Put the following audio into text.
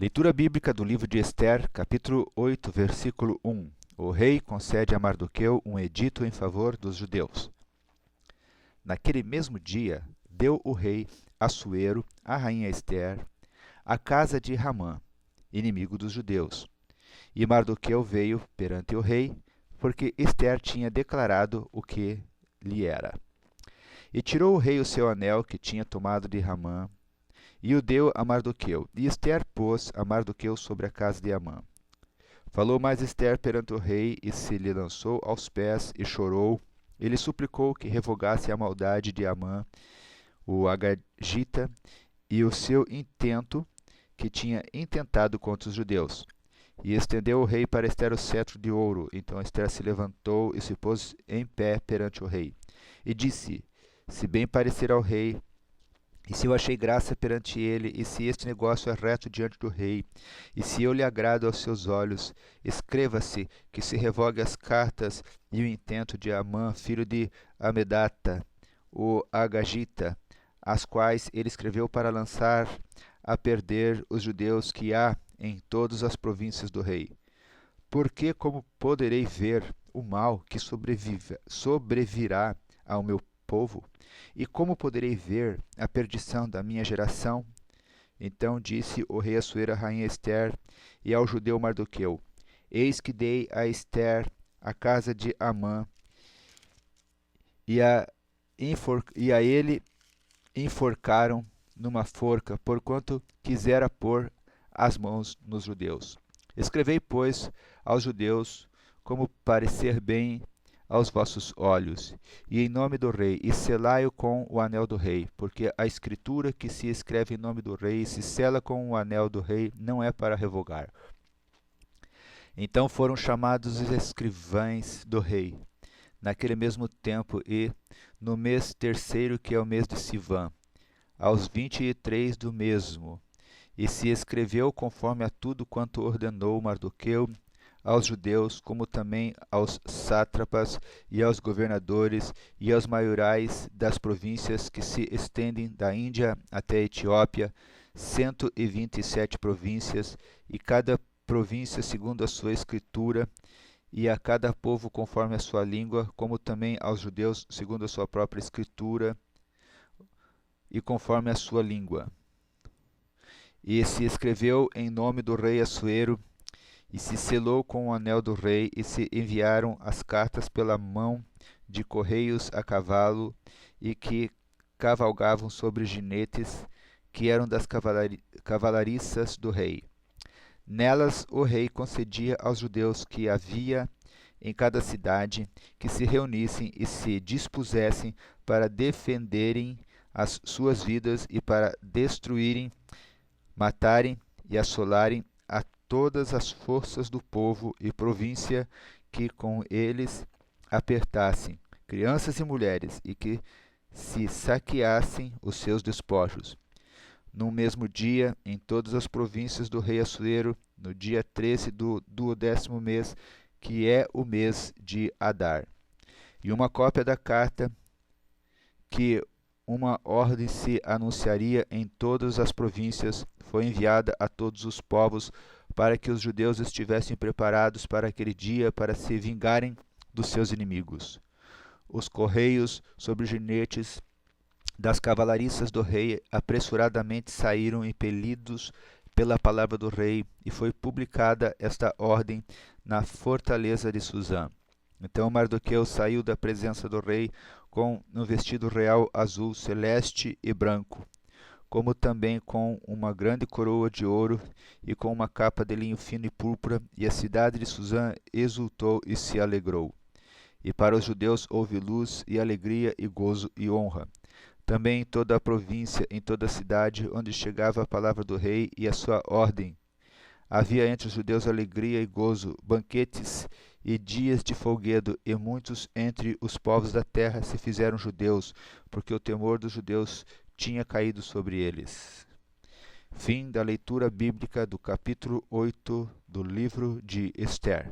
Leitura bíblica do livro de Ester, capítulo 8, versículo 1. O rei concede a Mardoqueu um edito em favor dos judeus. Naquele mesmo dia, deu o rei Assuero à rainha Ester a casa de Ramã, inimigo dos judeus. E Mardoqueu veio perante o rei, porque Ester tinha declarado o que lhe era. E tirou o rei o seu anel que tinha tomado de Ramã, e o deu a Mardoqueu. E Ester pôs a Mardoqueu sobre a casa de Amã. Falou mais Ester perante o rei, e se lhe lançou aos pés, e chorou. Ele suplicou que revogasse a maldade de Amã, o Agagita, e o seu intento que tinha intentado contra os judeus. E estendeu o rei para Ester o cetro de ouro. Então Ester se levantou e se pôs em pé perante o rei. E disse: Se bem parecer ao rei, e se eu achei graça perante ele, e se este negócio é reto diante do rei, e se eu lhe agrado aos seus olhos, escreva-se que se revogue as cartas e o intento de Amã, filho de Amedata, o Agagita, as quais ele escreveu para lançar a perder os judeus que há em todas as províncias do rei. Porque como poderei ver o mal que sobrevirá ao meu povo? E como poderei ver a perdição da minha geração? Então disse o rei Assuero à rainha Ester e ao judeu Mardoqueu: Eis que dei a Ester a casa de Amã, e a ele enforcaram numa forca, porquanto quisera pôr as mãos nos judeus. Escrevei, pois, aos judeus, como parecer bem aos vossos olhos, e em nome do rei, e selai-o com o anel do rei, porque a escritura que se escreve em nome do rei e se sela com o anel do rei não é para revogar. Então foram chamados os escrivães do rei, naquele mesmo tempo, e no mês terceiro, que é o mês de Sivan, aos 23 do mesmo, e se escreveu conforme a tudo quanto ordenou Mardoqueu aos judeus, como também aos sátrapas e aos governadores e aos maiorais das províncias que se estendem da Índia até a Etiópia, 127 províncias, e cada província segundo a sua escritura, e a cada povo conforme a sua língua, como também aos judeus segundo a sua própria escritura e conforme a sua língua. E se escreveu em nome do rei Assuero, e se selou com o anel do rei, e se enviaram as cartas pela mão de correios a cavalo, e que cavalgavam sobre jinetes, que eram das cavalariças do rei. Nelas o rei concedia aos judeus que havia em cada cidade que se reunissem e se dispusessem para defenderem as suas vidas e para destruírem, matarem e assolarem a todas as forças do povo e província que com eles apertassem, crianças e mulheres, e que se saqueassem os seus despojos. No mesmo dia, em todas as províncias do rei Assuero, no dia 13 do 12º mês, que é o mês de Adar. E uma cópia da carta que uma ordem se anunciaria em todas as províncias foi enviada a todos os povos, para que os judeus estivessem preparados para aquele dia, para se vingarem dos seus inimigos. Os correios sobre jinetes das cavalariças do rei apressuradamente saíram, impelidos pela palavra do rei, e foi publicada esta ordem na fortaleza de Suzã. Então Mardoqueu saiu da presença do rei com um vestido real azul, celeste e branco, como também com uma grande coroa de ouro e com uma capa de linho fino e púrpura, e a cidade de Suzã exultou e se alegrou. E para os judeus houve luz e alegria e gozo e honra. Também em toda a província, em toda a cidade, onde chegava a palavra do rei e a sua ordem, havia entre os judeus alegria e gozo, banquetes e dias de folguedo, e muitos entre os povos da terra se fizeram judeus, porque o temor dos judeus tinha caído sobre eles. Fim da leitura bíblica do capítulo 8 do livro de Ester.